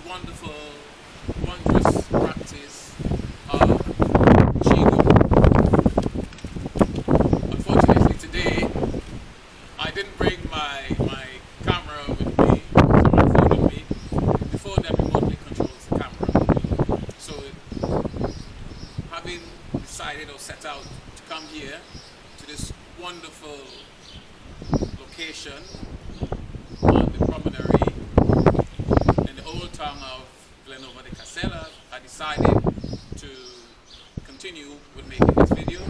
wonderful, wondrous practice of Qigong. Unfortunately today, I didn't bring my camera with me, so my phone with me. The phone that remotely controls the camera. So having decided or set out to come here to this wonderful location on the promontory in the old town of Glenova de Casella, I decided to continue with making this video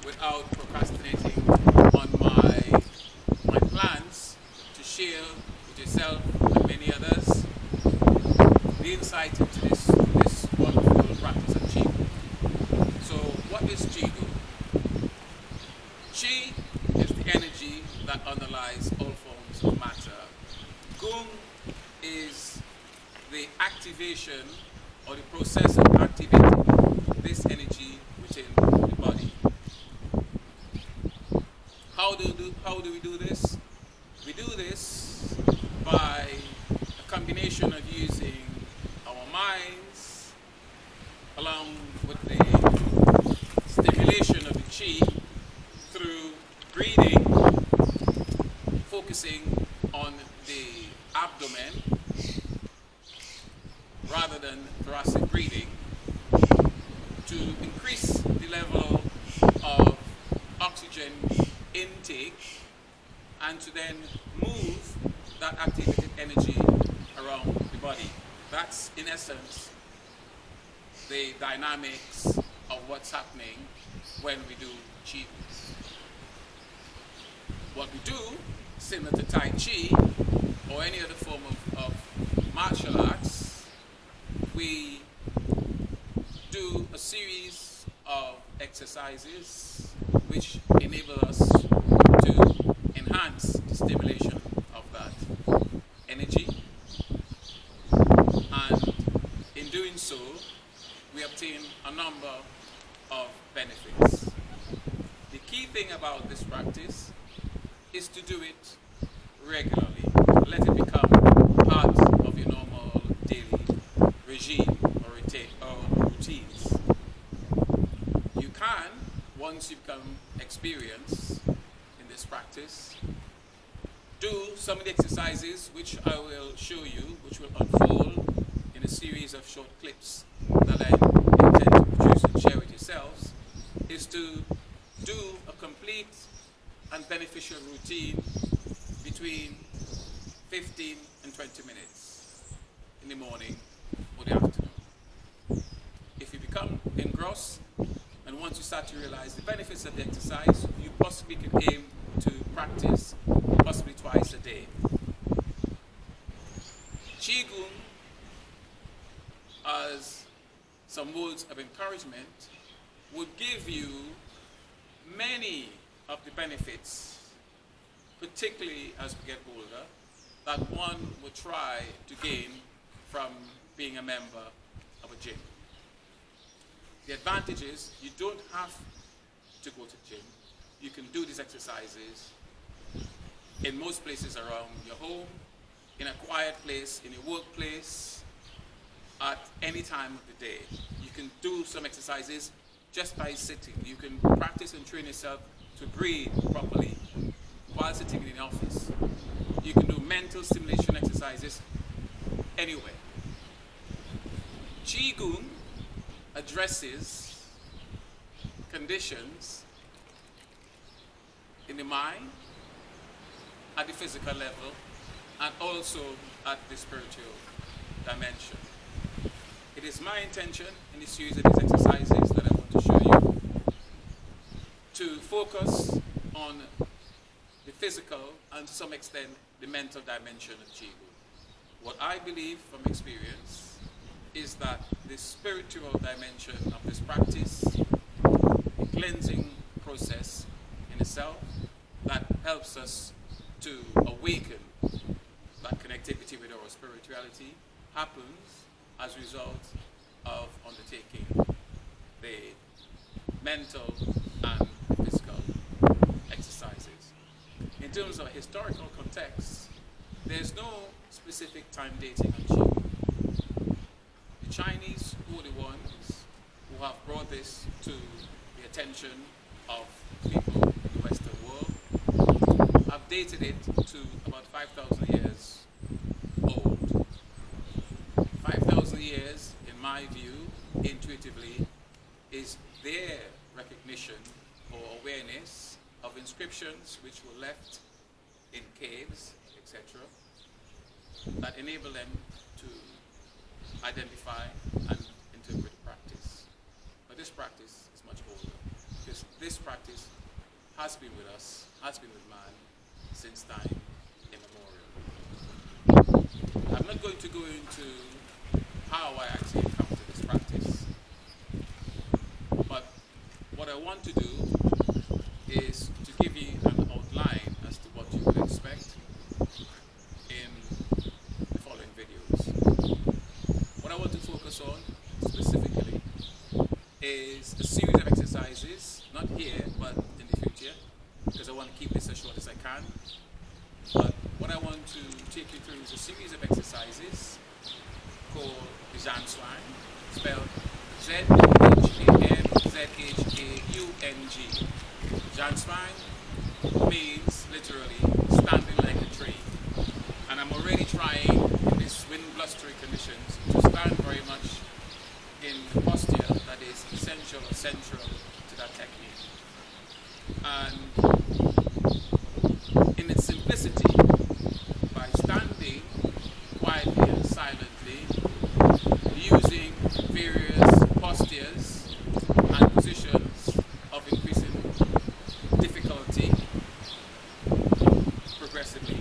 without procrastinating on my plans to share with yourself and many others the insight into this wonderful practice of Qigong. So what is Qigong? Qi is the energy that underlies all forms of matter. Gong is the activation or the process of activating this energy within the body. How do we do this? We do this by a combination of using our minds along with the stimulation of the Qi through breathing, focusing on the abdomen rather than thoracic breathing, to increase the level of oxygen intake and to then move that activated energy around the body. That's in essence the dynamics of what's happening when we do Qigong. What we do, similar to Tai Chi or any other form of martial arts, we do a series of exercises which enable us to enhance the stimulation of that energy, and in doing so we obtain a number of benefits. The key thing about this practice is to do it regularly. Let it become part of your normal daily regime or routines. You can, once you become experienced in this practice, do some of the exercises which I will show you, which will unfold in a series of short clips that I intend to produce and share with yourselves, is to do a complete and beneficial routine between 15 and 20 minutes in the morning or the afternoon. If you become engrossed and once you start to realize the benefits of the exercise, you possibly can aim to practice possibly twice a day. Qigong, as some words of encouragement, would give you many of the benefits, particularly as we get older, that one would try to gain from being a member of a gym. The advantage is you don't have to go to the gym. You can do these exercises in most places around your home, in a quiet place, in your workplace, at any time of the day. You can do some exercises just by sitting. You can practice and train yourself to breathe properly while sitting in the office. You can do mental stimulation exercises anywhere. Qigong addresses conditions in the mind, at the physical level, and also at the spiritual dimension. It is my intention in this series of these exercises that I want to show you to focus on the physical and to some extent the mental dimension of Qigong. What I believe from experience is that the spiritual dimension of this practice, the cleansing process in itself, that helps us to awaken that connectivity with our spirituality, happens as a result of undertaking the mental and physical exercises. In terms of historical context, there's no specific time dating on Qigong. The Chinese were the ones who have brought this to the attention of people in the Western world. I've dated it to about 5,000 years old. 5,000 years, in my view, intuitively, is their recognition or awareness of inscriptions which were left in caves, etc., that enable them to identify and interpret practice. But this practice is much older, because this practice has been with us, has been with man since time immemorial. I'm not going to go into how I actually encountered this practice, but what I want to do is to give you an outline as to what you would expect in the following videos. What I want to focus on specifically is a series of exercises, not here, but in the future, because I want to keep this as short as I can. But what I want to take you through is a series of exercises called the Zhan Swang, spelled Z-H-A-N-Z-H-A-U-N-G. Zhan Swang means literally standing like a tree. And I'm already trying in these wind blustery conditions to stand very much in the posture that is essential or central to that technique. And in its simplicity, by standing quietly and silently, using various postures and positions of increasing difficulty progressively,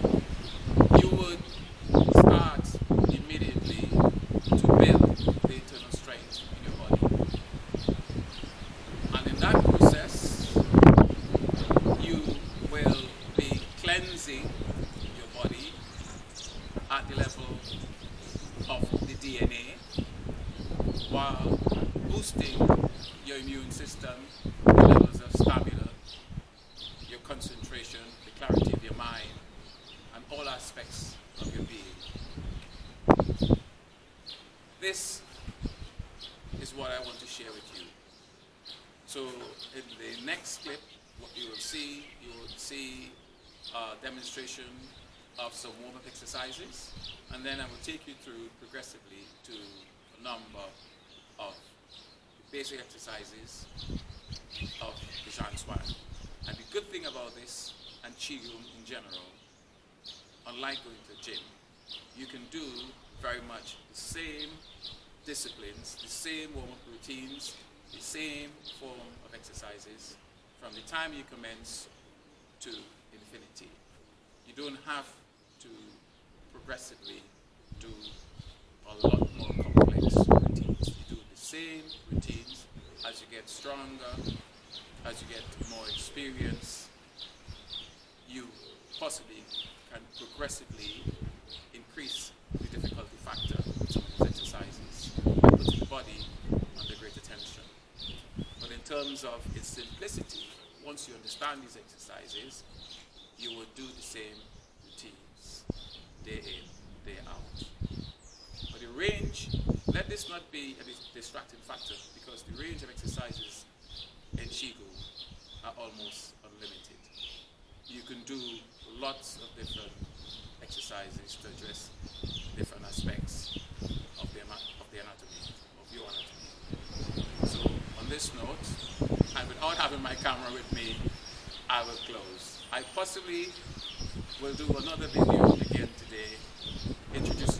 you would start immediately to build the internal strength in your body. And in that process, you will be cleansing your body at the level of the DNA, while boosting your immune system, the levels of stamina, your concentration, the clarity of your mind, and all aspects of your being. This is what I want to share with you. So in the next clip, what you will see a demonstration of some warm-up exercises, and then I will take you through progressively to a number of basic exercises of the Zhan Swang. And the good thing about this, and Qigong in general, unlike going to the gym, you can do very much the same disciplines, the same warm-up routines, the same form of exercises from the time you commence to infinity. You don't have to progressively do a lot more complex routines. You do the same routines as you get stronger, as you get more experience. You possibly can progressively increase the difficulty factor of some of these exercises by putting the body under greater tension. But in terms of its simplicity, once you understand these exercises, you will do the same routines day in, day out. But the range, let this not be a distracting factor, because the range of exercises in Qigong are almost unlimited. You can do lots of different exercises to address different aspects of the anatomy, of your anatomy. So on this note, and without having my camera with me, I will close. I possibly will do another video again today, introducing